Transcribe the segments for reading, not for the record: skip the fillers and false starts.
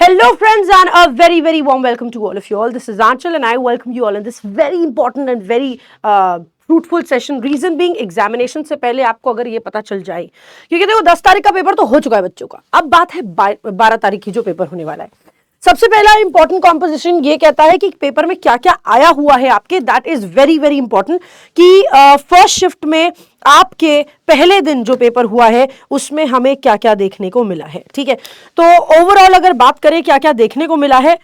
Hello friends and a very warm welcome to all of you all. This is Anchal and I welcome you all in this very important and very fruitful session. Reason being examination से पहले आपको अगर ये पता चल जाए, क्योंकि देखो 10 तारीख का पेपर तो हो चुका है बच्चों का, अब बात है 12 तारीख की जो पेपर होने वाला है। सबसे पहला इंपॉर्टेंट कॉम्पोजिशन ये कहता है कि पेपर में क्या क्या आया हुआ है आपके, दैट इज वेरी इंपॉर्टेंट कि फर्स्ट शिफ्ट में आपके पहले दिन जो पेपर हुआ है उसमें हमें क्या क्या देखने को मिला है। ठीक है, तो ओवरऑल अगर बात करें क्या क्या देखने को मिला है,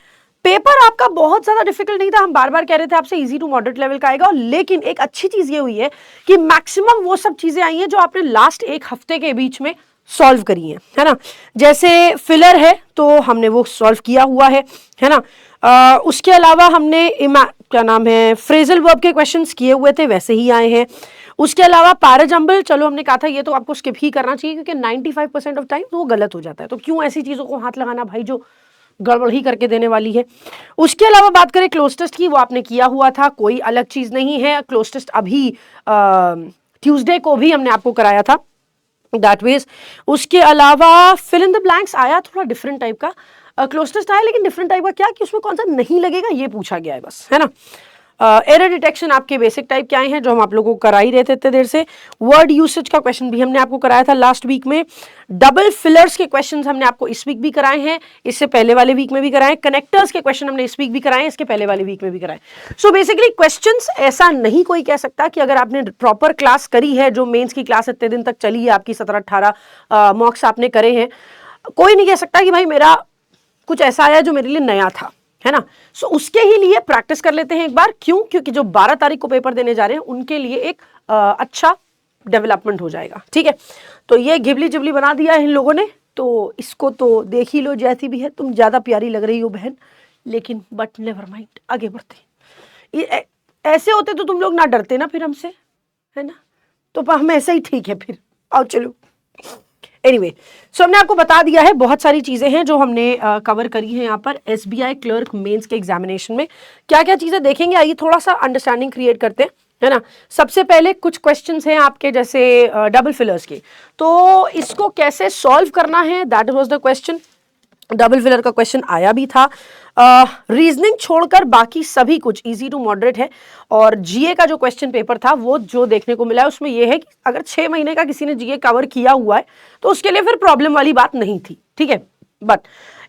पेपर आपका बहुत ज्यादा डिफिकल्ट नहीं था। हम बार बार कह रहे थे आपसे इजी टू मॉडरेट लेवल का आएगा, लेकिन एक अच्छी चीज ये हुई है कि मैक्सिमम वो सब चीजें आई हैं जो आपने लास्ट एक हफ्ते के बीच में सॉल्व करी है ना। जैसे फिलर है तो हमने वो सॉल्व किया हुआ है ना। उसके अलावा हमने क्या नाम है फ्रेजल वर्ब के क्वेश्चंस किए हुए थे, वैसे ही आए हैं। उसके अलावा पैराजम्बल, चलो हमने कहा था ये तो आपको स्किप ही करना चाहिए क्योंकि 95% ऑफ टाइम वो गलत हो जाता है, तो क्यों ऐसी चीजों को हाथ लगाना भाई जो गड़बड़ ही करके देने वाली है। उसके अलावा बात करें क्लोज टेस्ट की, वो आपने किया हुआ था, कोई अलग चीज नहीं है। क्लोज टेस्ट अभी ट्यूसडे को भी हमने आपको कराया था दैट वेज। उसके अलावा फिल इन द ब्लैंक्स आया, थोड़ा डिफरेंट टाइप का क्लोज टेस्ट आया, लेकिन डिफरेंट टाइप का क्या कि उसमें कौन सा नहीं लगेगा ये पूछा गया है बस, है ना। एरर डिटेक्शन आपके बेसिक टाइप के आए हैं जो हम आप लोगों को करा ही रहे थे इतने देर से। वर्ड यूसेज का क्वेश्चन भी हमने आपको कराया था लास्ट वीक में। डबल फिलर्स के क्वेश्चंस हमने आपको इस वीक भी कराए हैं, इससे पहले वाले वीक में भी कराए। कनेक्टर्स के क्वेश्चन हमने इस वीक भी कराए, इसके पहले वाले वीक में भी कराए। सो बेसिकली क्वेश्चंस ऐसा नहीं कोई कह सकता कि अगर आपने प्रॉपर क्लास करी है, जो मेंस की क्लास इतने दिन तक चली है आपकी 17-18 मॉक्स आपने करे हैं, कोई नहीं कह सकता कि भाई मेरा कुछ ऐसा आया जो मेरे लिए नया था, है ना। सो उसके ही लिए प्रैक्टिस कर लेते हैं एक बार। क्यों? क्योंकि जो 12 तारीख को पेपर देने जा रहे हैं उनके लिए एक अच्छा डेवलपमेंट हो जाएगा। ठीक है, तो ये गिबली जिबली बना दिया है इन लोगों ने, तो इसको तो देख ही लो जैसी भी है। तुम ज्यादा प्यारी लग रही हो बहन, लेकिन बट नेवर माइंड, आगे बढ़ते। ऐसे होते तो तुम लोग ना डरते ना फिर हमसे, है ना। तो हम ऐसे ही ठीक है फिर, आओ चलो। एनीवे, सो हमने आपको बता दिया है, बहुत सारी चीजें हैं जो हमने कवर करी हैं यहाँ पर। एसबीआई क्लर्क मेंस के एग्जामिनेशन में क्या क्या चीजें देखेंगे, आइए थोड़ा सा अंडरस्टैंडिंग क्रिएट करते हैं, है ना। सबसे पहले कुछ क्वेश्चंस हैं आपके जैसे डबल फिलर्स के, तो इसको कैसे सॉल्व करना है, that was the question. Double filler का क्वेश्चन आया भी था। रीजनिंग छोड़कर बाकी सभी कुछ इजी टू मॉडरेट है। और जीए का जो क्वेश्चन पेपर था वो जो देखने को मिला है उसमें यह है कि अगर 6 महीने का किसी ने जीए कवर किया हुआ है तो उसके लिए फिर प्रॉब्लम वाली बात नहीं थी। ठीक है, बट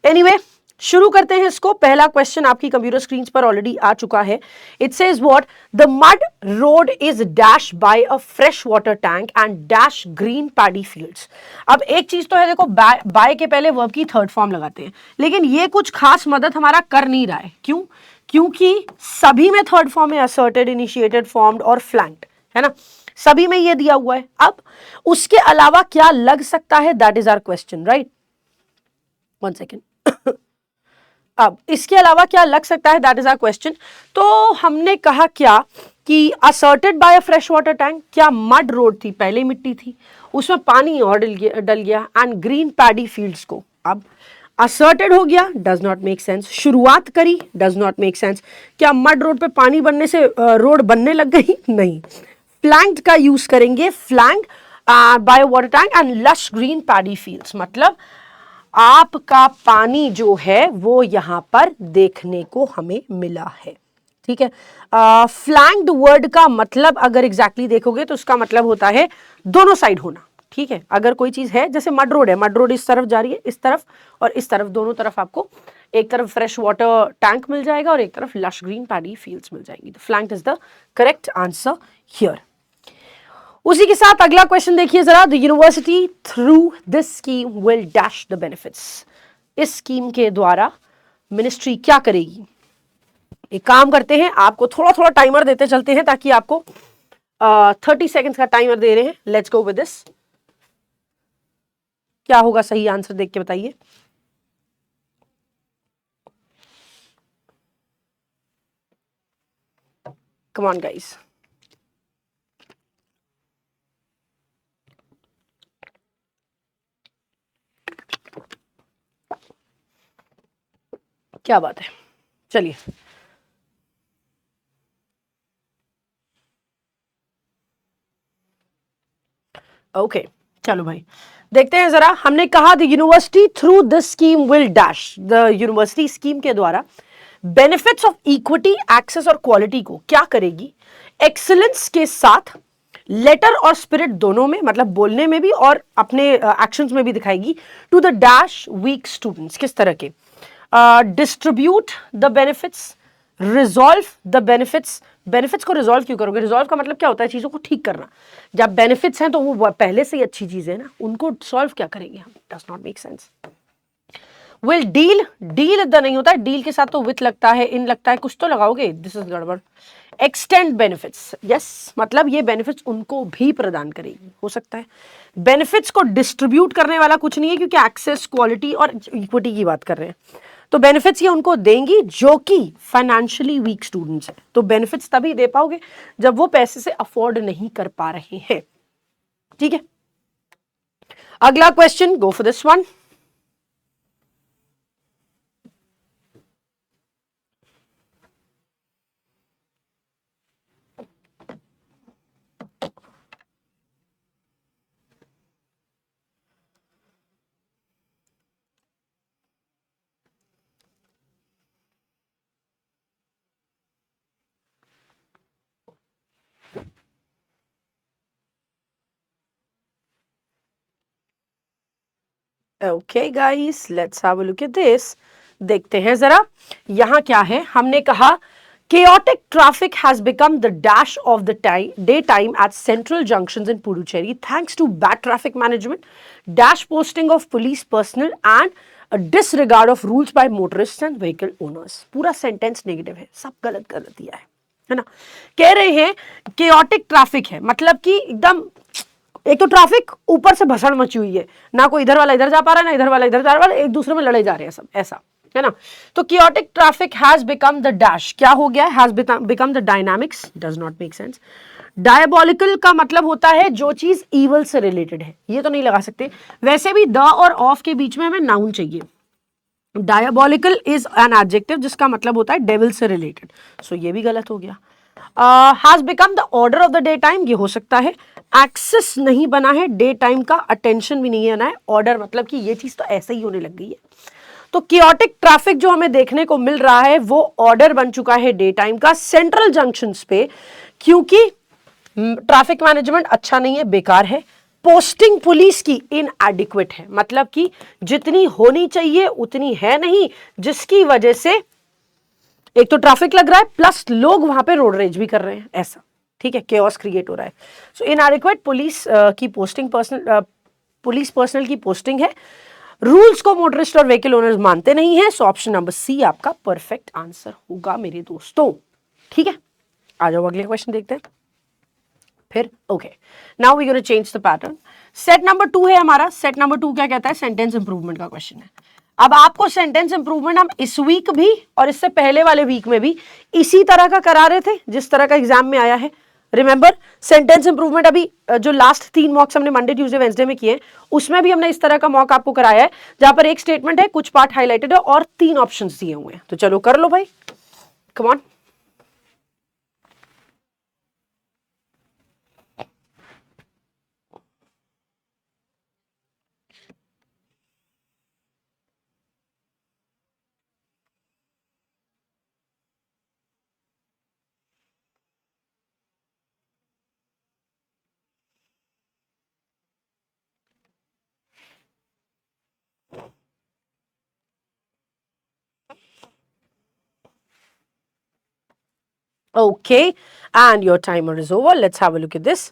एनीवे शुरू करते हैं इसको। पहला क्वेश्चन आपकी कंप्यूटर स्क्रीन पर ऑलरेडी आ चुका है। It says what the mud road is dash by a fresh water tank and dash green paddy fields. अब एक चीज तो है, देखो बाय के पहले वर्ब की थर्ड फॉर्म लगाते हैं, लेकिन ये कुछ खास मदद हमारा कर नहीं रहा है। क्यों? क्योंकि सभी में थर्ड फॉर्म है, असर्टेड, इनिशिएटेड, फॉर्म्ड और फ्लैंक्ड, है ना। सभी में ये दिया हुआ है। अब उसके अलावा क्या लग सकता है, that is our question, right. 1 second. अब इसके अलावा क्या लग सकता है, दैट इज आवर क्वेश्चन। तो हमने कहा क्या कि asserted by a fresh water tank, क्या मड रोड थी, पहले मिट्टी थी, उसमें पानी और डल गया एंड ग्रीन पैडी फील्ड्स को। अब असर्टेड हो गया, डज नॉट मेक सेंस। शुरुआत करी, डज नॉट मेक सेंस। क्या मड रोड पे पानी बनने से रोड बनने लग गई? नहीं। फ्लैंक्ड का यूज करेंगे, flank by water tank and lush green paddy fields, मतलब आपका पानी जो है वो यहां पर देखने को हमें मिला है। ठीक है, फ्लैंक्ड वर्ड का मतलब अगर एग्जैक्टली देखोगे तो उसका मतलब होता है दोनों साइड होना। ठीक है, अगर कोई चीज है जैसे मड रोड है, मड रोड इस तरफ जा रही है, इस तरफ और इस तरफ, दोनों तरफ आपको एक तरफ फ्रेश वाटर टैंक मिल जाएगा और एक तरफ लश ग्रीन पैडी फील्ड्स मिल जाएंगी। तो flanked is the correct answer here. उसी के साथ अगला क्वेश्चन देखिए जरा। The university through this scheme will dash the benefits. इस स्कीम के द्वारा मिनिस्ट्री क्या करेगी? एक काम करते हैं, आपको थोड़ा थोड़ा टाइमर देते चलते हैं ताकि आपको 30 सेकेंड्स का टाइमर दे रहे हैं। Let's go with this. क्या होगा सही आंसर, देख के बताइए। Come on guys. क्या बात है, चलिए। ओके, चलो भाई देखते हैं जरा, हमने कहा the university through this scheme will dash, the university scheme के द्वारा बेनिफिट्स ऑफ इक्विटी, एक्सेस और क्वालिटी को क्या करेगी, एक्सीलेंस के साथ लेटर और स्पिरिट दोनों में, मतलब बोलने में भी और अपने एक्शंस में भी दिखाएगी, to the dash weak students, किस तरह के, distribute the benefits, resolve the benefits. Benefits को रिजॉल्व क्यों करोगे, रिजॉल्व का मतलब क्या होता है, चीजों को ठीक करना। जब बेनिफिट्स हैं तो वो पहले से ही अच्छी चीज है ना, उनको सॉल्व क्या करेंगे हम, does not make sense. Will deal, deal इधर नहीं होता है, डील के साथ तो विथ लगता है, इन लगता है, कुछ तो लगाओगे, दिस इज गड़बड़। एक्सटेंड बेनिफिट्स, यस, मतलब ये बेनिफिट्स उनको भी प्रदान करेगी, हो सकता है। बेनिफिट्स को डिस्ट्रीब्यूट करने वाला कुछ नहीं है, क्योंकि एक्सेस, क्वालिटी और इक्विटी की बात कर रहे हैं, तो बेनिफिट्स ये उनको देंगी जो कि फाइनेंशियली वीक स्टूडेंट्स हैं। तो बेनिफिट्स तभी दे पाओगे जब वो पैसे से अफोर्ड नहीं कर पा रहे हैं, ठीक है। अगला question, go for this one. Okay guys, let's have a look at this. देखते हैं जरा यहां क्या है। हमने कहा chaotic traffic has become the dash of the daytime at central junctions in Puducherry thanks to bad traffic management, dash posting of police personnel and a disregard of rules by motorists and vehicle owners। पूरा sentence negative है, सब गलत गलत दिया है ना। कह रहे हैं chaotic traffic है, मतलब कि एकदम, एक तो ट्रैफिक ऊपर से भसड़ मची हुई है, ना कोई इधर वाला इधर जा पा रहा है, ना इधर वाला इधर जा रहा है, एक दूसरे में लड़े जा रहे हैं सब, ऐसा है ना। तो chaotic traffic has become the dash, क्या हो गया, has become the dynamics, does not make sense। diabolical का मतलब होता है जो चीज evil से रिलेटेड है, ये तो नहीं लगा सकते। वैसे भी द और ऑफ के बीच में हमें नाउन चाहिए। diabolical is an adjective जिसका मतलब होता है डेविल से रिलेटेड, सो ये भी गलत हो गया। Has become the order of the day time, ये हो सकता है। एक्सेस नहीं बना है, डे टाइम का अटेंशन भी नहीं आना है, ऑर्डर मतलब कि ये चीज तो ऐसे ही होने लग गई है। तो कियोटिक ट्रैफिक जो हमें देखने को मिल रहा है वो ऑर्डर बन चुका है डे टाइम का सेंट्रल जंक्शंस पे, क्योंकि ट्रैफिक मैनेजमेंट अच्छा नहीं है, बेकार है। पोस्टिंग पुलिस की इनएडिक्वेट है, मतलब कि जितनी होनी चाहिए उतनी है नहीं, जिसकी वजह से एक तो ट्रैफिक लग रहा है प्लस लोग वहां पे रोड रेज भी कर रहे हैं, ऐसा, ठीक है, केओस क्रिएट हो रहा है। सो इनएडिक्वेट पुलिस की पोस्टिंग, पुलिस पर्सनल की पोस्टिंग है। रूल्स को मोटरिस्ट और व्हीकल ओनर्स मानते नहीं है, सो ऑप्शन नंबर सी आपका परफेक्ट आंसर होगा मेरे दोस्तों, ठीक है। आ जाओ अगले क्वेश्चन देखते हैं फिर। Okay, now we gonna change the pattern. Set number 2 है हमारा। सेट नंबर 2 क्या कहता है, सेंटेंस इंप्रूवमेंट का क्वेश्चन है। अब आपको सेंटेंस इंप्रूवमेंट हम इस वीक भी और इससे पहले वाले वीक में भी इसी तरह का करा रहे थे जिस तरह का एग्जाम में आया है। रिमेंबर, सेंटेंस इंप्रूवमेंट अभी जो लास्ट 3 मॉक्स हमने मंडे ट्यूसडे वेंसडे में किए, उसमें भी हमने इस तरह का मॉक आपको कराया है, जहां पर एक स्टेटमेंट है, कुछ पार्ट हाईलाइटेड है और 3 ऑप्शंस दिए हुए हैं। तो चलो कर लो भाई, come on. Okay, and your timer is over, let's have a look at this.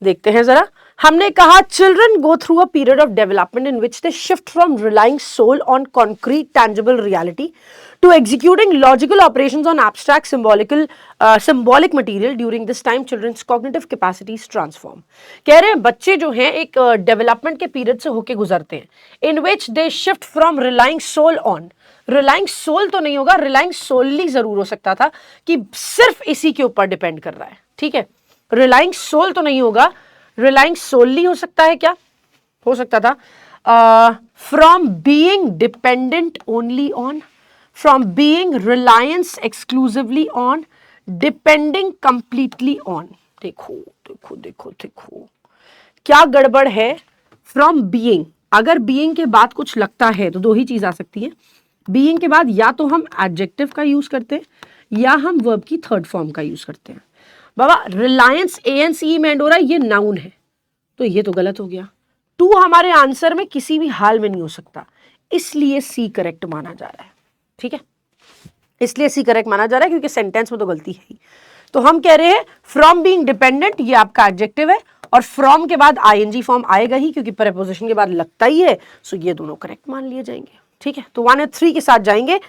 देखते हैं जरा। हमने कहा children go through a period of development in which they shift from relying sole on concrete tangible reality to executing logical operations on abstract symbolic material. During this time children's cognitive capacities transform. कह रहे हैं बच्चे जो हैं एक development के period से होके गुजरते हैं, in which they shift from relying sole on, relying sole तो नहीं होगा, रिलाइंग सोलली जरूर हो सकता था कि सिर्फ इसी के ऊपर डिपेंड कर रहा है, ठीक है। रिलाइंग सोल तो नहीं होगा, रिलाइंग सोलली हो सकता है, क्या हो सकता था, from being dependent only on, from being Reliance exclusively on, depending completely on. देखो देखो देखो देखो क्या गड़बड़ है, फ्रॉम बीइंग, अगर बीइंग के बाद कुछ लगता है तो दो ही चीज आ सकती है। बीइंग के बाद या तो हम एडजेक्टिव का यूज करते हैं या हम वर्ब की थर्ड फॉर्म का यूज करते हैं। बाबा रिलायंस ANC में एंड हो रहा है, ये नाउन है, तो ये तो गलत हो गया। टू हमारे आंसर में किसी भी हाल में नहीं हो सकता, इसलिए सी करेक्ट माना जा रहा है। ठीक है, इसलिए सी करेक्ट माना जा रहा है क्योंकि सेंटेंस में तो गलती है ही। तो हम कह रहे हैं फ्रॉम बीइंग डिपेंडेंट, ये आपका एडजेक्टिव है, और फ्रॉम के बाद ING फॉर्म आएगा ही क्योंकि प्रेपोजिशन के बाद लगता ही है, सो ये दोनों करेक्ट मान लिए जाएंगे। ठीक है, तो 1 और 3 के साथ जाएंगे।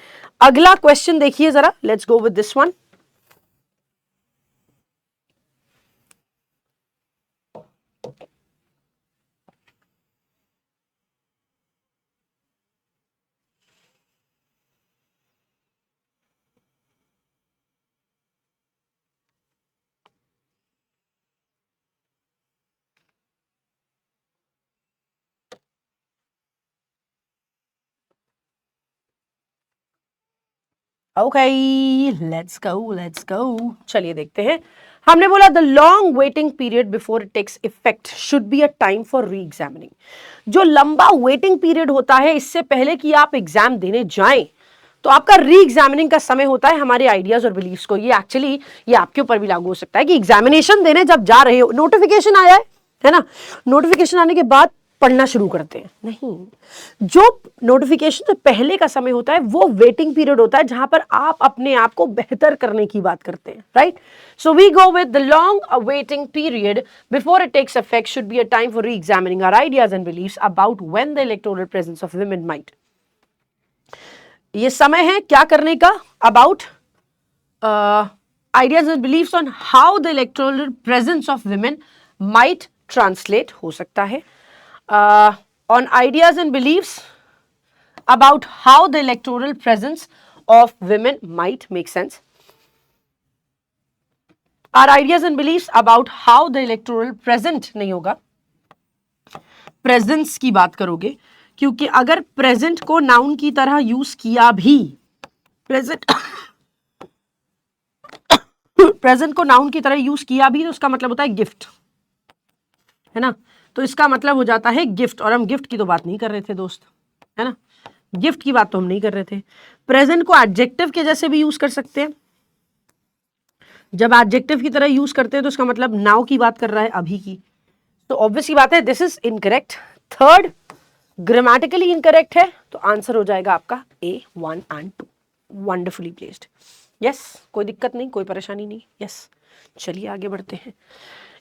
अगला क्वेश्चन देखिए जरा, let's go with this one. Okay, let's go. चलिए देखते हैं। हमने बोला the long waiting period before it takes effect should be a time for re examining. जो लंबा वेटिंग पीरियड होता है इससे पहले कि आप एग्जाम देने जाएं, तो आपका री एग्जामिनिंग का समय होता है हमारे आइडियाज और बिलीफ्स को। ये एक्चुअली ये आपके ऊपर भी लागू हो सकता है कि एग्जामिनेशन देने जब जा रहे हो, नोटिफिकेशन आया है ना, नोटिफिकेशन आने के बाद पढ़ना शुरू करते हैं, नहीं, जो नोटिफिकेशन से पहले का समय होता है वो वेटिंग पीरियड होता है जहां पर आप अपने आप को बेहतर करने की बात करते हैं, right. So we go with the long waiting period before it takes effect should be a time for re examining our ideas and beliefs about when the electoral presence of women might. ये समय है क्या करने का, about ideas and beliefs on how the electoral presence of women might translate हो सकता है, on ideas and beliefs about how the electoral presence of women might make sense. Our ideas and beliefs about how the electoral present नहीं होगा, presence की बात करोगे, क्योंकि अगर present को noun की तरह यूज किया भी, present को noun की तरह यूज किया भी, तो उसका मतलब होता है गिफ्ट, है ना। तो इसका मतलब हो जाता है गिफ्ट, और हम गिफ्ट की तो बात नहीं कर रहे थे दोस्त, है ना, गिफ्ट की बात तो हम नहीं कर रहे थे। प्रेजेंट को एडजेक्टिव के जैसे भी यूज कर सकते हैं, जब एडजेक्टिव की तरह यूज करते हैं तो इसका मतलब नाउ की बात कर रहा है, अभी की, तो ऑब्वियस ही बात है this is incorrect. Third grammatically incorrect है, तो आंसर हो जाएगा आपका A1 and 2। Wonderfully placed, yes, कोई दिक्कत नहीं, कोई परेशानी नहीं, यस। चलिए आगे बढ़ते हैं।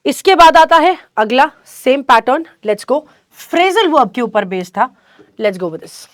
इसके बाद आता है अगला same pattern, let's go, phrasal verb के ऊपर बेस था, let's go with this.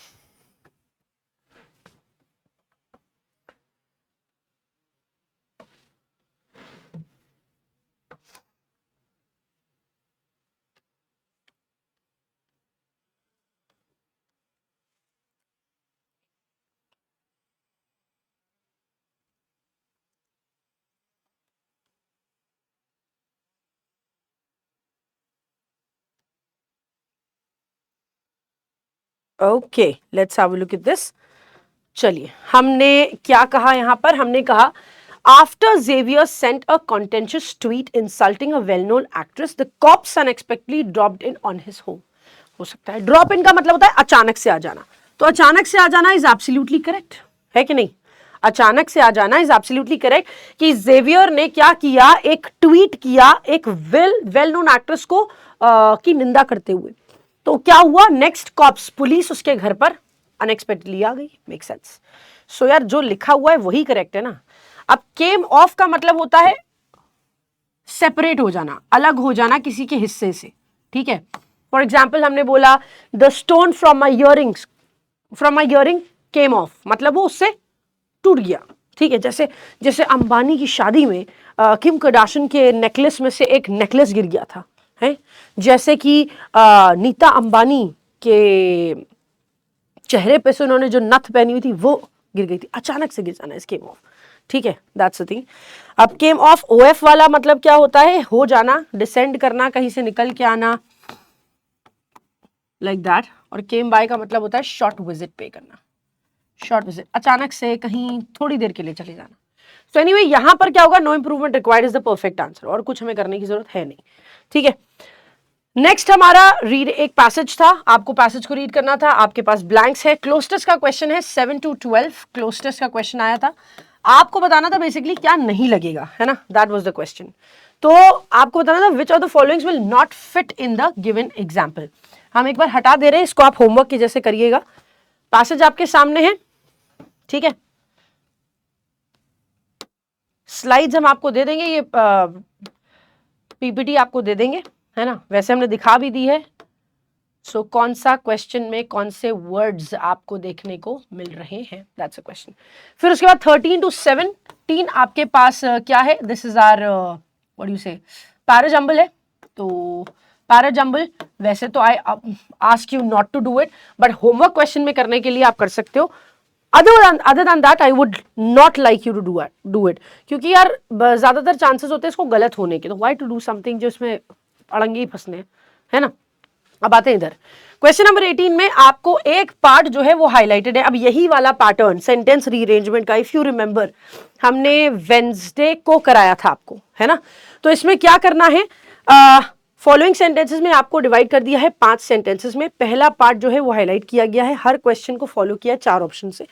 Okay, let's have a look at this. चलिए, हमने क्या कहा यहां पर, हमने कहा after Xavier sent a contentious tweet insulting a well-known actress, the cops unexpectedly dropped in on his home। हो सकता है ड्रॉप इन का मतलब होता है अचानक से आ जाना, तो अचानक से आ जाना इज एब्सोल्युटली करेक्ट, है कि नहीं। अचानक से आ जाना इज एब्सोल्युटली करेक्ट कि जेवियर ने क्या किया, एक ट्वीट किया एक वेल नोन एक्ट्रेस को की निंदा करते हुए, तो क्या हुआ, नेक्स्ट कॉप्स पुलिस उसके घर पर अनएक्सपेक्टेडली आ गई, मेक सेंस। सो यार जो लिखा हुआ है वही करेक्ट है ना। अब केम ऑफ का मतलब होता है सेपरेट हो जाना, अलग हो जाना किसी के हिस्से से, ठीक है। फॉर एग्जाम्पल हमने बोला the stone from my earring came of, मतलब वो उससे टूट गया, ठीक है। जैसे जैसे अंबानी की शादी में किम कार्दाशियन के नेकलेस में से एक नेकलेस गिर गया था, है। जैसे कि नीता अंबानी के चेहरे पे से उन्होंने जो नथ पहनी हुई थी वो गिर गई थी, अचानक से गिर जाना इस केम ऑफ, ठीक है, दैट्स द थिंग। अब केम ऑफ OF वाला मतलब क्या होता है, हो जाना, डिसेंड करना, कहीं से निकल के आना, लाइक दैट। और केम बाय का मतलब होता है शॉर्ट विजिट पे करना, शॉर्ट विजिट, अचानक से कहीं थोड़ी देर के लिए चले जाना। सो एनीवे यहां पर क्या होगा, no improvement required is the perfect answer, और कुछ हमें करने की जरूरत है नहीं, ठीक है। नेक्स्ट हमारा रीड एक पैसेज था, आपको पैसेज को रीड करना था, आपके पास ब्लैंक्स है। क्लोस्टस का क्वेश्चन है 7 to 12, क्लोस्टस का क्वेश्चन आया था, आपको बताना था बेसिकली क्या नहीं लगेगा, है ना, दैट वाज द क्वेश्चन। तो आपको बताना था which of the followings will not fit in the given example. हम एक बार हटा दे रहे हैं इसको, आप होमवर्क के जैसे करिएगा। पैसेज आपके सामने है, ठीक है, स्लाइड्स हम आपको दे देंगे, ये पीपीटी आपको दे देंगे, है ना, वैसे हमने दिखा भी दी है। सो कौन सा क्वेश्चन में कौन से वर्ड्स आपको देखने को मिल रहे हैं, दैट्स अ क्वेश्चन। फिर उसके बाद 13 to 17 आपके पास क्या है, this is or what you say parajumble है। तो पैराजंबल वैसे तो I ask you not to do it, but homework question में करने के लिए आप कर सकते हो। other than that I would not like you to do it, क्योंकि यार ज्यादातर चांसेस होते हैं इसको गलत होने के, तो why to do something जो इसमें अड़ंगे ही फंसने, है ना। अब आते हैं इधर, क्वेश्चन नंबर 18 में आपको एक पार्ट जो है वो हाईलाइटेड है। अब यही वाला पैटर्न सेंटेंस रीअरेंजमेंट का, इफ यू रिमेंबर, हमने वेंसडे को कराया था आपको, है ना। तो इसमें क्या करना है, फॉलोइंग सेंटेंसेस में आपको डिवाइड कर दिया है 5 सेंटेंसेस में। पहला पार्ट जो है वो हाईलाइट किया गया है, हर क्वेश्चन को फॉलो किया 4 ऑप्शन से,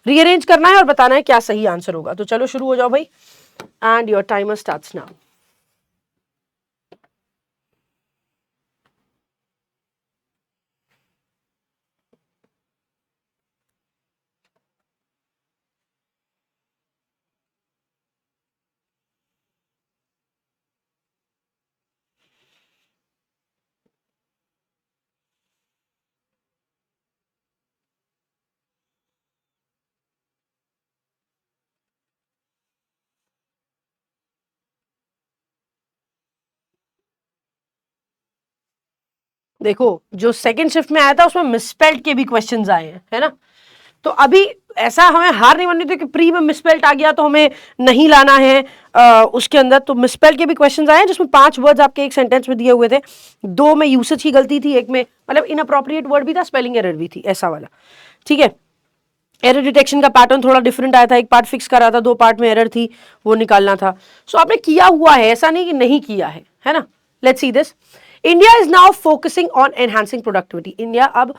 रीअरेंज करना है और बताना है क्या सही आंसर होगा। तो चलो शुरू हो जाओ भाई, and your timer starts now. देखो जो सेकंड शिफ्ट में आया था उसमें मिसस्पेल्ड के भी क्वेश्चंस आए हैं, है ना। तो अभी ऐसा हमें हार नहीं माननी थी कि प्री में मिसस्पेल्ड आ गया तो हमें नहीं लाना है उसके अंदर। तो मिसस्पेल्ड के भी क्वेश्चंस आए हैं जिसमें 5 वर्ड्स आपके एक सेंटेंस में दिए हुए थे, 2 में यूसेज की गलती थी, एक में मतलब इनअप्रोप्रिएट वर्ड भी था, स्पेलिंग एरर भी थी, ऐसा वाला, ठीक है। एरर डिटेक्शन का पैटर्न थोड़ा डिफरेंट आया था, एक पार्ट फिक्स करा था, 2 पार्ट में एरर थी, वो निकालना था। सो आपने किया हुआ है, ऐसा नहीं कि नहीं किया है ना। Let's see this, India is now focusing on enhancing productivity. India अब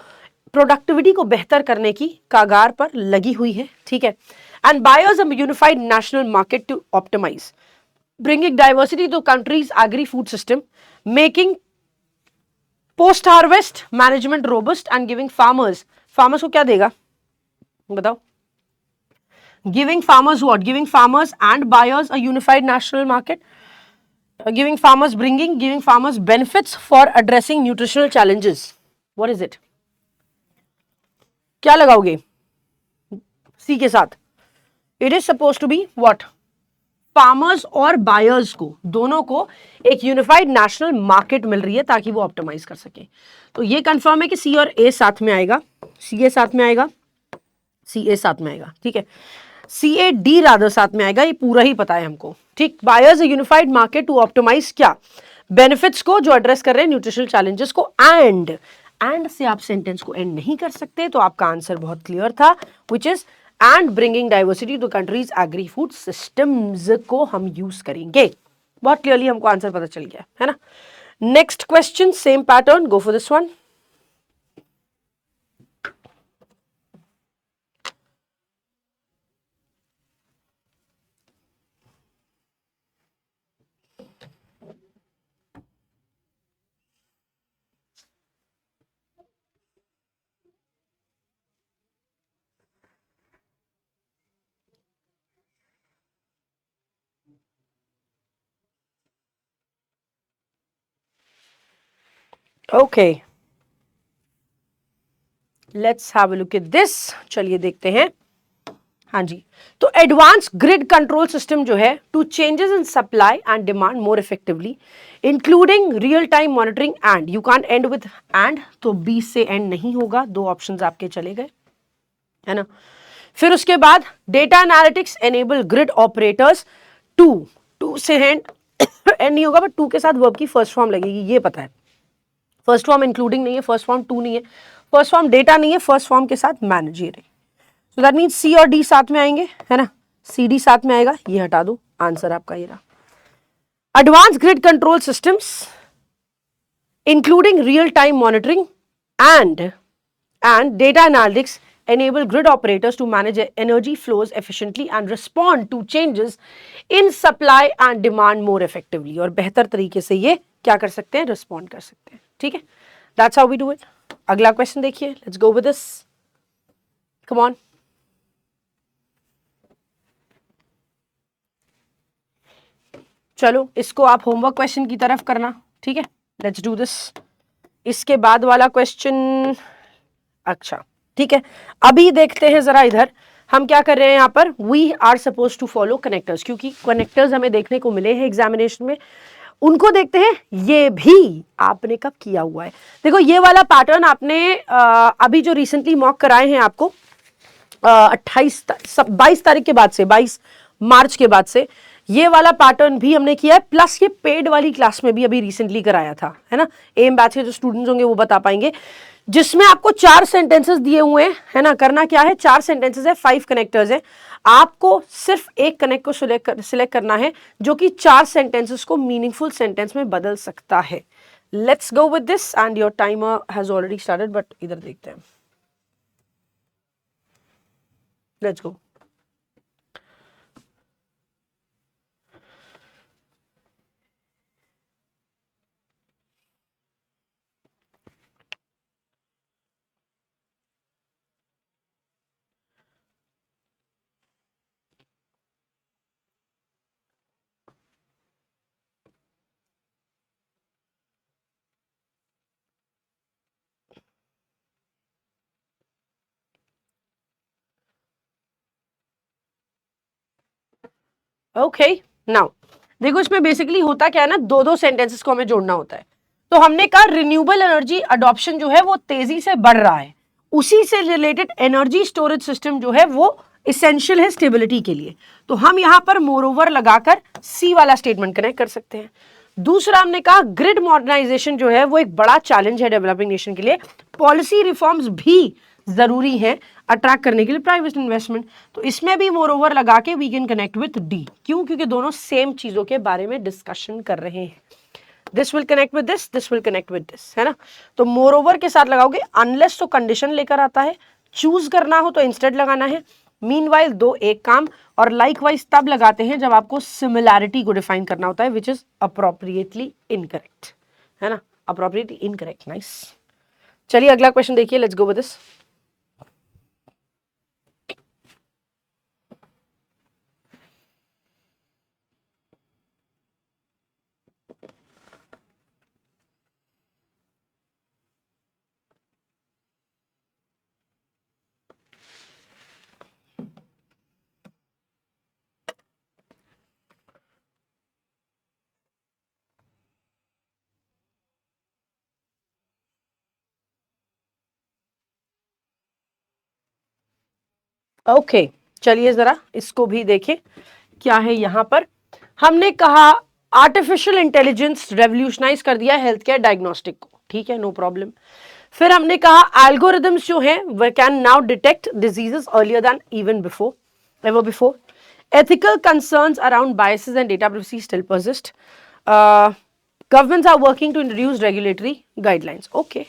प्रोडक्टिविटी को बेहतर करने की कागार पर लगी हुई है, ठीक है। And buyers a unified national market to optimize bringing diversity to countries agri food system, making post harvest management robust and giving farmers को क्या देगा बताओ। Giving farmers what? Giving farmers and buyers a unified national market. Giving farmers benefits for addressing nutritional challenges. What is it? क्या लगाओगे सी के साथ? It is supposed to be what? Farmers और buyers को दोनों को एक यूनिफाइड नेशनल मार्केट मिल रही है ताकि वो ऑप्टिमाइज कर सके। तो ये कंफर्म है कि सी और ए साथ में आएगा, सी ए साथ में आएगा, सी ए साथ में आएगा, ठीक है। सी ए डी रादर साथ में आएगा, ये पूरा ही पता है हमको, ठीक। Buyers unified market to optimize क्या? बेनिफिट्स को जो एड्रेस कर रहे हैं न्यूट्रिशनल चैलेंजेस को। एंड से आप सेंटेंस को एंड नहीं कर सकते, तो आपका आंसर बहुत क्लियर था, which is and bringing diversity to countries agri food systems को हम यूज करेंगे। बहुत क्लियरली हमको आंसर पता चल गया है ना। Next question same pattern, go for this one. Okay, let's have a look at this. चलिए देखते हैं। हाँ जी, तो एडवांस ग्रिड कंट्रोल सिस्टम जो है to changes in supply and demand more effectively including real time monitoring and, you can and with and, तो B से and नहीं होगा, 2 ऑप्शंस आपके चले गए, है ना। फिर उसके बाद data analytics enable grid operators, two से एंड नहीं होगा, बट 2 के साथ वर्ब की फर्स्ट फॉर्म लगेगी, ये पता है। फर्स्ट फॉर्म इंक्लूडिंग नहीं है, फर्स्ट फॉर्म टू नहीं है, फर्स्ट फॉर्म डेटा नहीं है, फर्स्ट फॉर्म के साथ मैनेजर है। सो दैट मीन्स सी और डी साथ में आएंगे, है ना, सी डी साथ में आएगा, ये हटा दो, आंसर आपका ये रहा। Advance grid control systems including real-time monitoring and data analytics enable grid operators to manage energy flows efficiently and respond to changes in supply and demand more effectively. और बेहतर तरीके से ये क्या कर सकते हैं, respond कर सकते हैं. ठीक है, that's how we do it. अगला क्वेश्चन देखिए, let's go with this. Come on. चलो इसको आप होमवर्क क्वेश्चन की तरफ करना. ठीक है, लेट्स डू दिस. इसके बाद वाला क्वेश्चन, अच्छा ठीक है, अभी देखते हैं जरा इधर हम क्या कर रहे हैं. यहाँ पर we are suppose to follow connectors, क्योंकि कनेक्टर्स हमें देखने को मिले हैं एग्जामिनेशन में, उनको देखते हैं. ये भी आपने कब किया हुआ है. देखो ये वाला पैटर्न आपने अभी जो रिसेंटली मॉक कराए हैं आपको 22 तारीख के बाद से, 22 मार्च के बाद से, ये वाला पैटर्न भी हमने किया है. प्लस ये पेड वाली क्लास में भी अभी रिसेंटली कराया था, है ना. एम बैच के जो स्टूडेंट्स होंगे वो बता पाएंगे, जिसमें आपको 4 सेंटेंसेस दिए हुए हैं, है ना. करना क्या है, 4 सेंटेंसेस है, 5 कनेक्टर्स है. आपको सिर्फ एक कनेक्ट को सिलेक्ट करना है जो कि 4 सेंटेंसेस को मीनिंगफुल सेंटेंस में बदल सकता है. Let's go with this and your timer has already started, but इधर देखते हैं. Let's go. ओके, नाउ देखो इसमें बेसिकली होता क्या है ना, 2-2 सेंटेंसेस को हमें जोड़ना होता है. तो हमने कहा रिन्यूएबल एनर्जी अडॉप्शन जो है वो तेजी से बढ़ रहा है, उसी से रिलेटेड एनर्जी स्टोरेज सिस्टम जो है वो इसेंशियल है स्टेबिलिटी के लिए. तो हम यहां पर मोरओवर लगाकर सी वाला स्टेटमेंट कनेक्ट कर सकते हैं. दूसरा हमने कहा ग्रिड मॉडर्नाइजेशन जो है वो एक बड़ा चैलेंज है डेवलपिंग नेशन के लिए, पॉलिसी रिफॉर्म्स भी जरूरी है अट्रैक्ट करने के लिए प्राइवेट इन्वेस्टमेंट. तो इसमें भी मोर ओवर लगा के we can connect with D. क्यों, क्योंकि दोनों सेम चीजों के बारे में डिस्कशन कर रहे हैं. This will connect with this will connect with this, है ना. तो मोर ओवर के साथ लगाओगे अनलेस तो कंडीशन लेकर आता है, चूज करना हो तो इंस्टेड लगाना है. मीनवाइल दो एक काम, और लाइकवाइज तब लगाते हैं जब आपको सिमिलैरिटी को डिफाइन करना होता है, विच इज अप्रोप्रिएटली इनकरेक्ट, है ना. Appropriately incorrect, nice. चलिए अगला क्वेश्चन देखिए, let's go with this. Okay, चलिए जरा इसको भी देखें क्या है. यहां पर हमने कहा आर्टिफिशियल इंटेलिजेंस रेवोल्यूशनाइज कर दिया हेल्थ केयर डायग्नोस्टिक को, ठीक है, नो प्रॉब्लम. फिर हमने कहा एल्गोरिदम्स जो हैं वे can now detect diseases earlier than even before ever before. Ethical concerns around biases and data privacy still persist. Governments are working to introduce regulatory guidelines. Okay,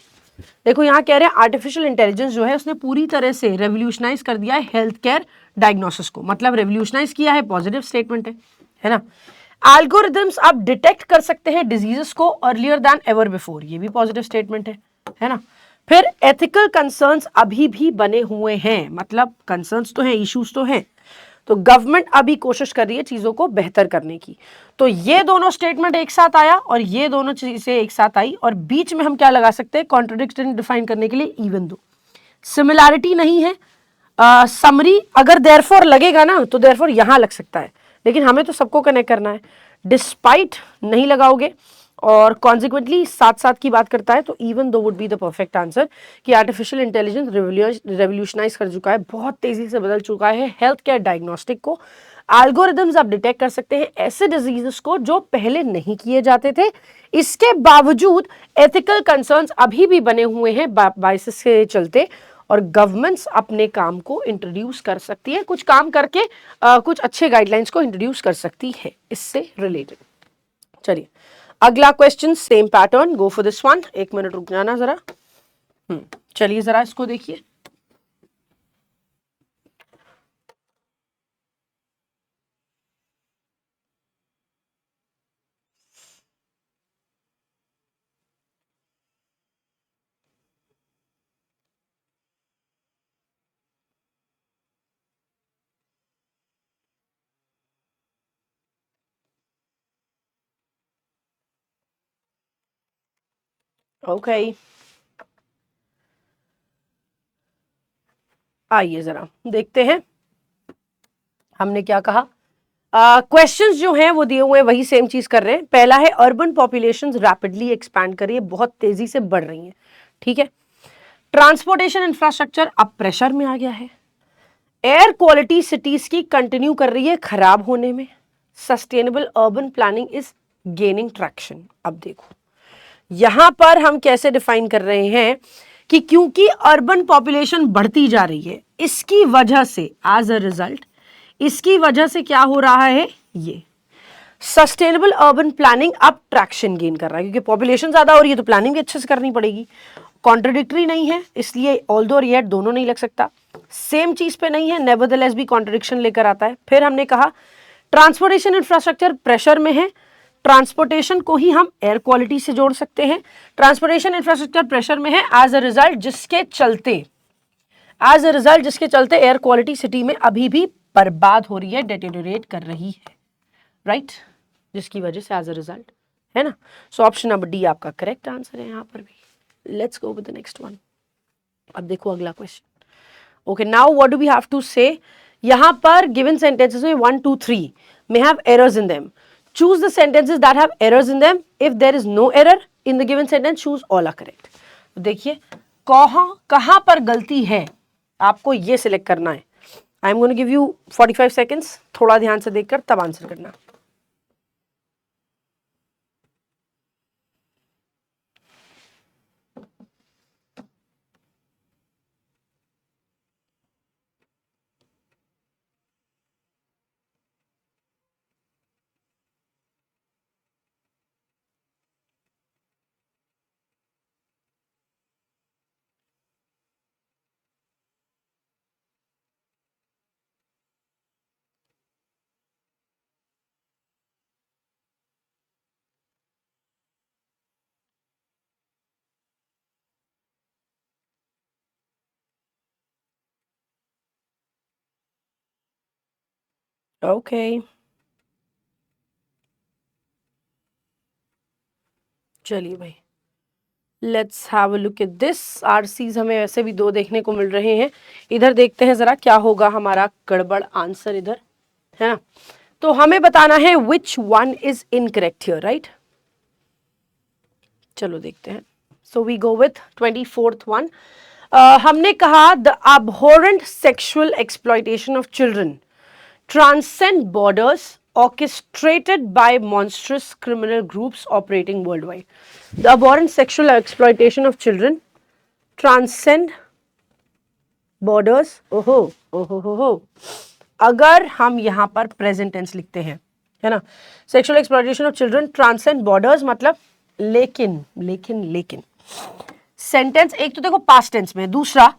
देखो यहाँ कह रहे हैं आर्टिफिशियल इंटेलिजेंस जो है उसने पूरी तरह से रेवोल्यूशनाइज कर दिया है हेल्थ केयर डायग्नोसिस को. मतलब रेवोल्यूशनाइज किया है, पॉजिटिव स्टेटमेंट है ना. एल्गोरिदम्स आप डिटेक्ट कर सकते हैं डिजीजेस को अर्लियर देन एवर बिफोर, ये भी पॉजिटिव स्टेटमेंट है ना. फिर एथिकल कंसर्न्स अभी भी बने हुए हैं, मतलब कंसर्न्स तो हैं, इश्यूज तो हैं. तो गवर्नमेंट अभी कोशिश कर रही है चीजों को बेहतर करने की. तो ये दोनों स्टेटमेंट एक साथ आया और ये दोनों चीजें एक साथ आई, और बीच में हम क्या लगा सकते हैं, कॉन्ट्रडिक्शन डिफाइन करने के लिए इवन दो. सिमिलैरिटी नहीं है, समरी अगर देयरफॉर लगेगा ना तो देयरफॉर यहां लग सकता है, लेकिन हमें तो सबको कनेक्ट करना है. डिस्पाइट नहीं लगाओगे, और कॉन्सिक्वेंटली साथ साथ की बात करता है, तो even though would be the perfect answer कि आर्टिफिशियल इंटेलिजेंस रेवोल्यूशनाइज कर चुका है, बहुत तेजी से बदल चुका है हेल्थ केयर डायग्नोस्टिक को. एल्गोरिदम्स आप डिटेक्ट कर सकते हैं ऐसे डिजीजेस को जो पहले नहीं किए जाते थे. इसके बावजूद एथिकल कंसर्न्स अभी भी बने हुए हैं बायसेस के चलते, और गवर्नमेंट्स अपने काम को इंट्रोड्यूस कर सकती है, कुछ काम करके कुछ अच्छे गाइडलाइंस को इंट्रोड्यूस कर सकती है इससे रिलेटेड. चलिए अगला question same pattern, go for this one. एक मिनट रुक जाना जरा। चलिए जरा इसको देखिए। ओके आइए जरा देखते हैं हमने क्या कहा। क्वेश्चंस जो हैं वो दिए हुए वही सेम चीज कर रहे हैं। पहला है अर्बन पॉपुलेशंस रैपिडली एक्सपैंड कर रही है, बहुत तेजी से बढ़ रही है, ठीक है। ट्रांसपोर्टेशन इंफ्रास्ट्रक्चर अब प्रेशर में आ गया है। एयर क्वालिटी सिटीज की कंटिन्यू कर रही है खराब होने में। Sustainable urban planning is gaining traction. अब देखो यहां पर हम कैसे डिफाइन कर रहे हैं कि क्योंकि अर्बन पॉपुलेशन बढ़ती जा रही है, इसकी वजह से एज अ रिजल्ट, इसकी वजह से क्या हो रहा है, ये सस्टेनेबल अर्बन प्लानिंग अब ट्रैक्शन गेन कर रहा है, क्योंकि पॉपुलेशन ज्यादा हो रही है तो प्लानिंग भी अच्छे से करनी पड़ेगी। कॉन्ट्रडिक्टरी नहीं है, इसलिए ऑल्दो और येट दोनों नहीं लग सकता। सेम चीज पे नहीं है, नेवरदलेस भी कॉन्ट्रडिक्शन लेकर आता है। फिर हमने कहा ट्रांसपोर्टेशन इंफ्रास्ट्रक्चर प्रेशर में है। ट्रांसपोर्टेशन को ही हम एयर क्वालिटी से जोड़ सकते हैं। ट्रांसपोर्टेशन इंफ्रास्ट्रक्चर प्रेशर में है एज अ रिजल्ट जिसके चलते एयर क्वालिटी सिटी में अभी भी बर्बाद हो रही है, डेटेरियोरेट कर रही है, राइट जिसकी वजह से एज अ रिजल्ट, है ना। सो ऑप्शन नंबर डी आपका करेक्ट आंसर है यहाँ पर भी। Let's go with the next one. अब देखो अगला question. Okay now what do we have to say. यहां पर गिवन सेंटेंसेस में 1 2 3 may have errors in them. Choose the sentences that have errors in them. If there is no error in the given sentence, choose all are correct. तो देखिए कहां पर गलती है आपको ये सिलेक्ट करना है। I am going to give you 45 seconds, थोड़ा ध्यान से देखकर तब आंसर करना। ओके चलिए भाई, let's have a look at this. RCs हमें वैसे भी 2 देखने को मिल रहे हैं। इधर देखते हैं जरा क्या होगा हमारा गड़बड़ आंसर इधर, है ना। तो हमें बताना है which one is incorrect here, right. चलो देखते हैं। So we go with 24th one. हमने कहा the abhorrent sexual exploitation of children transcend borders orchestrated by monstrous criminal groups operating worldwide. The abhorrent sexual exploitation of children transcend borders. ओहो ओहो हो। अगर हम यहां पर प्रेजेंट टेंस लिखते हैं, है ना, sexual exploitation of children transcend borders मतलब लेकिन लेकिन लेकिन सेंटेंस एक तो देखो पास्ट टेंस में, दूसरा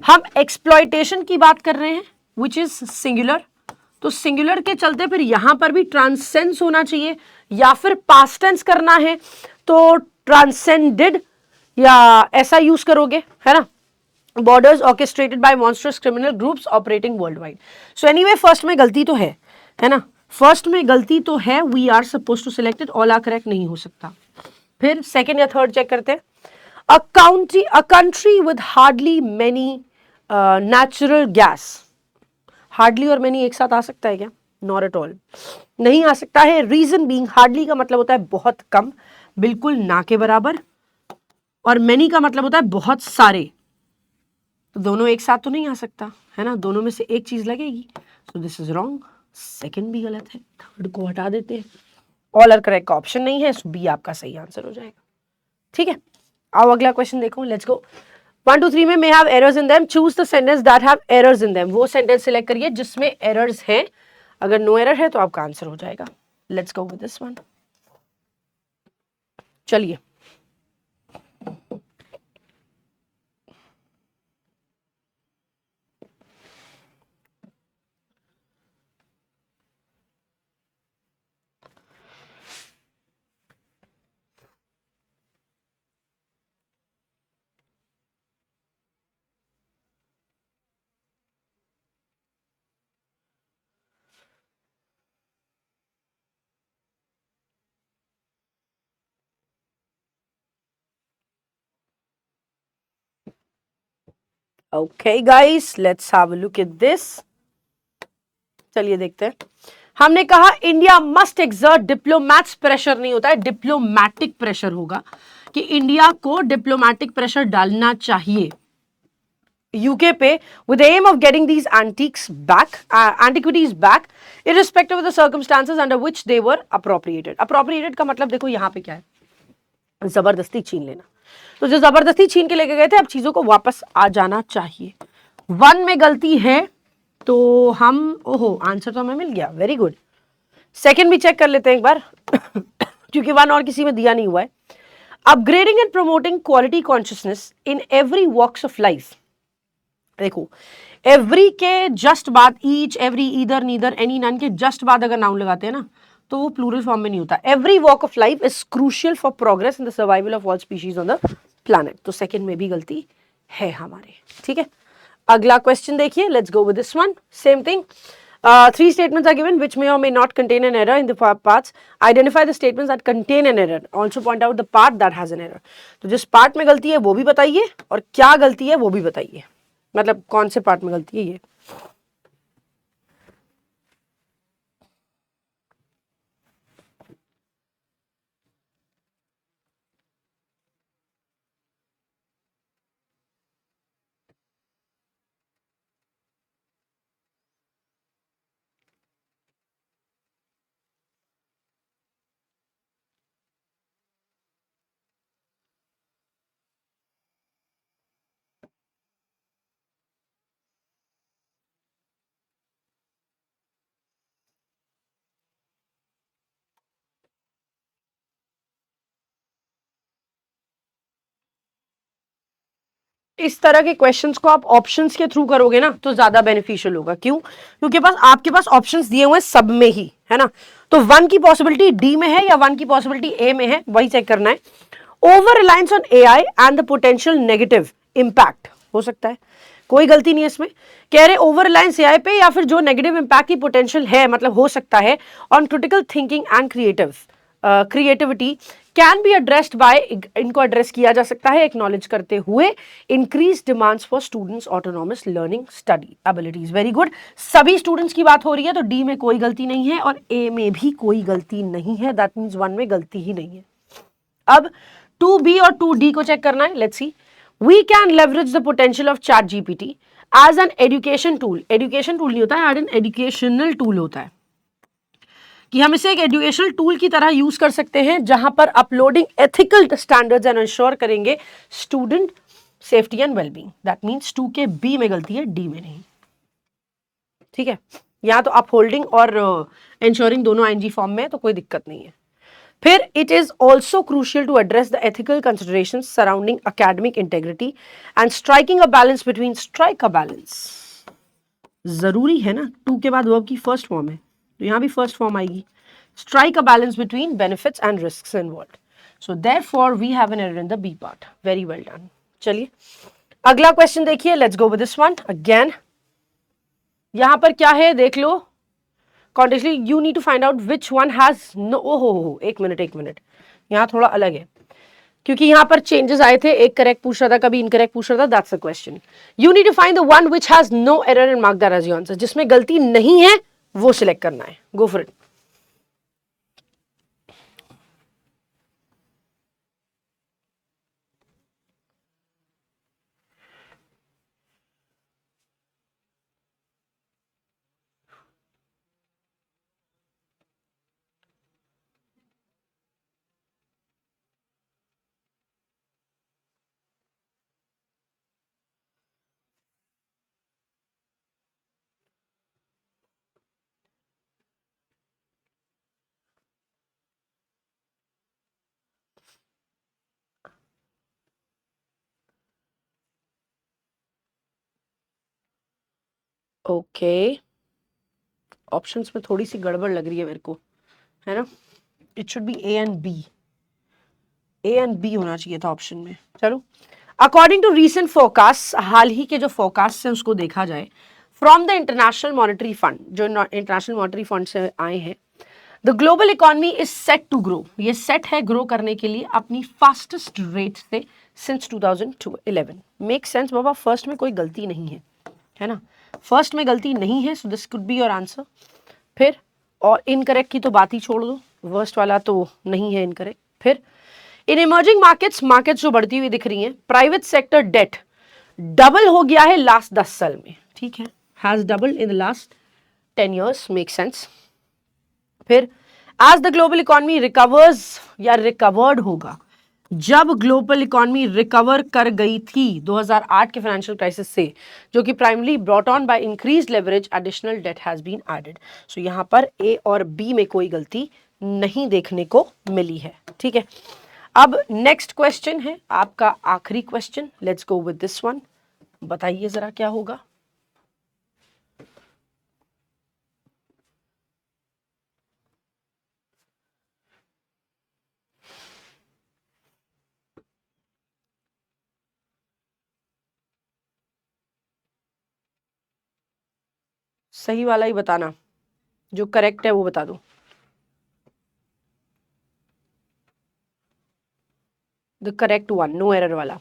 हम एक्सप्लॉयटेशन की बात कर रहे हैं विच इज सिंगुलर, तो सिंगुलर के चलते फिर यहां पर भी ट्रांसेंस होना चाहिए, या फिर पास्ट टेंस करना है तो ट्रांसेंडेड या ऐसा यूज करोगे, है ना। Borders orchestrated by monstrous criminal groups operating world wide. So anyway first में गलती तो है ना, फर्स्ट में गलती तो है। We are suppose to select it, all are correct नहीं हो सकता। फिर सेकेंड या थर्ड चेक करते हैं। A country with hardly many natural gas. Hardly और many एक साथ आ सकता है क्या? Not at all. नहीं आ सकता है। Reason being, hardly का मतलब होता है बहुत कम, बिल्कुल ना के बराबर, और many का मतलब होता है बहुत सारे। तो दोनों एक साथ तो नहीं आ सकता, है ना, दोनों में से एक चीज लगेगी। So this is wrong. Second भी गलत है, थर्ड को हटा देते हैं। ऑल आर करेक्ट का ऑप्शन नहीं है, सो बी आपका सही आंसर हो जाएगा। ठीक है, आओ अगला क्वेश्चन देखो। Let's go. 1 2 3 में may have errors in them. Choose the sentence that have errors in them. वो सेंटेंस सिलेक्ट करिए जिसमें एरर्स हैं। अगर नो एरर है तो आपका आंसर हो जाएगा। Let's go with this one. चलिए, okay guys, let's have a look at this. चलिए देखते हैं। हमने कहा India must exert diplomats pressure नहीं होता है, डिप्लोमैटिक प्रेशर होगा कि इंडिया को डिप्लोमैटिक प्रेशर डालना चाहिए यूके पे with the aim of getting these antiquities back irrespective of the circumstances under which they were appropriated. appropriated का मतलब देखो यहाँ पे क्या है, जबरदस्ती छीन लेना। तो जो जबरदस्ती छीन के लेके गए थे, अब चीजों को वापस आ जाना चाहिए। 1 में गलती है तो हम, ओहो, आंसर तो हमें मिल गया, वेरी गुड। सेकंड भी चेक कर लेते हैं एक बार क्योंकि 1 और किसी में दिया नहीं हुआ है। Upgrading and promoting quality consciousness in every walks of life. देखो, एवरी के जस्ट बाद, each, every, either, neither, any, none के जस्ट बाद अगर नाउन लगाते हैं ना, तो वो प्लूरल फॉर्म में नहीं होता। Every walk of life is crucial for progress in the survival of all species on the planet. तो सेकंड में भी गलती है हमारे, ठीक है। अगला क्वेश्चन देखिए, let's go with this one, same thing. 3 statements are given which may or may not contain an error in the parts. Identify the statements that contain an error. Also point out the part that has an error. तो जिस part में गलती है वो भी बताइए और क्या गलती है वो भी बताइए, मतलब कौन से पार्ट में गलती है ये। इस तरह के क्वेश्चंस को आप ऑप्शंस के थ्रू करोगे ना तो ज्यादा बेनिफिशियल होगा। क्यों? क्योंकि बस आपके पास ऑप्शंस दिए हुए सब में ही है ना, तो 1 की पॉसिबिलिटी डी में है या 1 की पॉसिबिलिटी ए में है, वही चेक करना है। Over reliance on AI and the potential negative impact हो सकता है, कोई गलती नहीं है इसमें। कह रहे ओवर रिलायंस एआई पे या फिर जो नेगेटिव इंपैक्ट की पोटेंशियल है, मतलब हो सकता है, on critical thinking and creativity can be addressed by, इनको एड्रेस किया जा सकता है एक्नॉलेज करते हुए increase demands for students autonomous learning study abilities. Very good, सभी स्टूडेंट्स की बात हो रही है, तो डी में कोई गलती नहीं है और ए में भी कोई गलती नहीं है, दैट मीन्स 1 में गलती ही नहीं है। अब 2B और 2D को चेक करना है। Let's see, we can leverage the potential of chat GPT as an education tool. Education tool नहीं होता है, एज एन एजुकेशनल टूल होता है, कि हम इसे एक एजुकेशनल टूल की तरह यूज कर सकते हैं जहां पर uploading ethical standards and ensure करेंगे student safety and wellbeing. That means 2 के बी में गलती है, डी में नहीं, ठीक है। यहां तो अपहोल्डिंग और इंश्योरिंग दोनों आईएनजी फॉर्म में है, तो कोई दिक्कत नहीं है। फिर it is also crucial to address the ethical consideration surrounding academic integrity and striking a balance between, strike a balance जरूरी है ना, 2 के बाद वर्ब की फर्स्ट फॉर्म है तो यहां भी फर्स्ट फॉर्म आएगी, strike a balance between benefits and risks involved. So therefore we have an error in the B part. Very well done. चलिए अगला क्वेश्चन देखिए, let's go with this one again. यहां पर क्या है देख लो, contextually you need to find out which one has no, ओहो, एक मिनट, यहां थोड़ा अलग है क्योंकि यहां पर चेंजेस आए थे, एक करेक्ट पूछ रहा था, कभी इनकरेक्ट पूछ रहा था, that's the question. You need to find the one which has no error and mark that as your answer. जिसमें गलती नहीं है वो सिलेक्ट करना है, go for it. Okay, options में थोड़ी सी गड़बड़ लग रही है मेरे को, है ना? It should be A and B, A and B होना चाहिए था ऑप्शन में। चलो, अकॉर्डिंग टू रीसेंट फोरकास्ट, हाल ही के जो फोरकास्ट है उसको देखा जाए, from the international monetary fund, जो इंटरनेशनल मॉनेटरी फंड से आए हैं, the global economy is set to grow, ये सेट है ग्रो करने के लिए अपनी फास्टेस्ट रेट से सिंस 2011। मेक सेंस बाबा, फर्स्ट में कोई गलती नहीं है ना? फर्स्ट में गलती नहीं है, so this could be your answer. फिर और इनकरेक्ट की तो बात ही छोड़ दो, वर्स्ट वाला तो नहीं है इनकरेक्ट। फिर इन इमर्जिंग मार्केट्स जो बढ़ती हुई दिख रही हैं, प्राइवेट सेक्टर डेट डबल हो गया है लास्ट 10 साल में, ठीक है, has double in the last 10 years, make sense. फिर as the global economy recovers या रिकवर्ड होगा, जब ग्लोबल इकोनॉमी रिकवर कर गई थी 2008 के फाइनेंशियल क्राइसिस से, जो कि primary brought on by increase leverage, additional debt has been added. So यहां पर ए और बी में कोई गलती नहीं देखने को मिली है, ठीक है। अब नेक्स्ट क्वेश्चन है आपका आखिरी question, let's go with this one. बताइए जरा क्या होगा। सही वाला ही बताना, जो करेक्ट है वो बता दो। The correct one, no error वाला।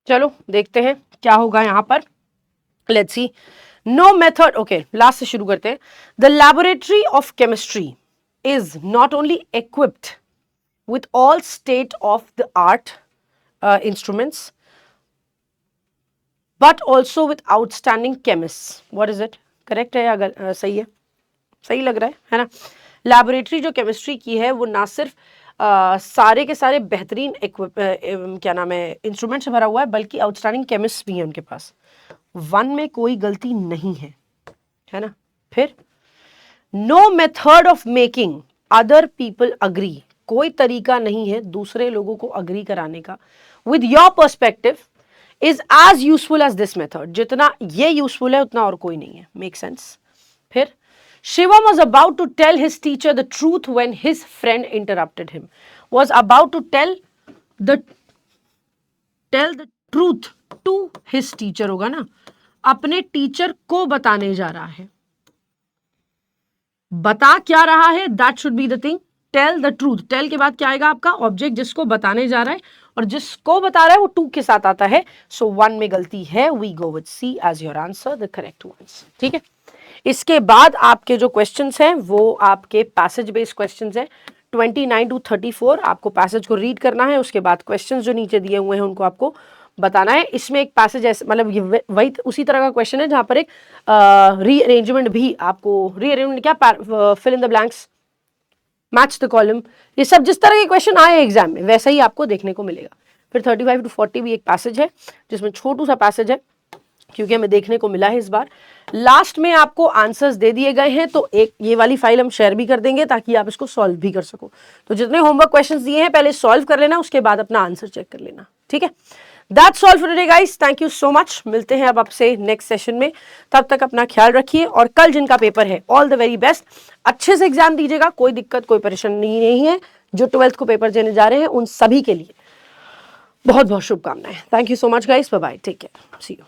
चलो देखते हैं क्या होगा यहां पर। Let's see. No method, okay last से शुरू करते हैं। The laboratory of chemistry is not only equipped with all state of the art instruments but also with outstanding chemists. What is it? Correct है या सही है? सही लग रहा है ना? लैबोरेटरी जो केमिस्ट्री की है वो ना सिर्फ सारे के सारे बेहतरीन क्या नाम है इंस्ट्रूमेंट से भरा हुआ है, बल्कि आउटस्टैंडिंग केमिस्ट भी है उनके पास। वन में कोई गलती नहीं है ना? फिर no method of making other people agree, कोई तरीका नहीं है दूसरे लोगों को अग्री कराने का with your perspective is as useful as this method, जितना ये यूजफुल है उतना और कोई नहीं है। Make sense. फिर Shivam was about to tell his teacher the truth when his friend interrupted him. Was about to tell the truth to his teacher होगा ना, अपने टीचर को बताने जा रहा है। बता क्या रहा है, that should be the thing. Tell the truth, tell के बाद क्या आएगा आपका ऑब्जेक्ट जिसको बताने जा रहा है, और जिसको बता रहा है वो टू के साथ आता है। सो वन में गलती है, we go with C as your answer, the correct ones, ठीक है। इसके बाद आपके जो क्वेश्चंस हैं वो आपके पैसेज बेस्ड क्वेश्चंस हैं 29 to 34। आपको पैसेज को रीड करना है, उसके बाद क्वेश्चंस जो नीचे दिए हुए हैं उनको आपको बताना है। इसमें एक पैसेज ऐसे, मतलब ये वही उसी तरह का क्वेश्चन है जहां पर एक रीअरेंजमेंट भी आपको, रीअरेंजमेंट क्या, fill in the blanks, match the column, ये सब जिस तरह के क्वेश्चन आए एग्जाम में वैसा ही आपको देखने को मिलेगा। फिर 35 to 40 भी एक पैसेज है जिसमें छोटू सा पैसेज है, क्योंकि हमें देखने को मिला है इस बार। लास्ट में आपको आंसर्स दे दिए गए हैं, तो एक ये वाली फाइल हम शेयर भी कर देंगे ताकि आप इसको सॉल्व भी कर सको। तो जितने होमवर्क क्वेश्चंस दिए हैं पहले सॉल्व कर लेना, उसके बाद अपना आंसर चेक कर लेना, ठीक है। That's all for today guys, thank you so much. मिलते हैं अब आपसे नेक्स्ट सेशन में, तब तक अपना ख्याल रखिए, और कल जिनका पेपर है ऑल द वेरी बेस्ट, अच्छे से एग्जाम दीजिएगा, कोई दिक्कत कोई परेशानी नहीं है। जो 12th को पेपर देने जा रहे हैं उन सभी के लिए बहुत बहुत शुभकामनाएं। Thank you so much guys, bye bye, take care, see you.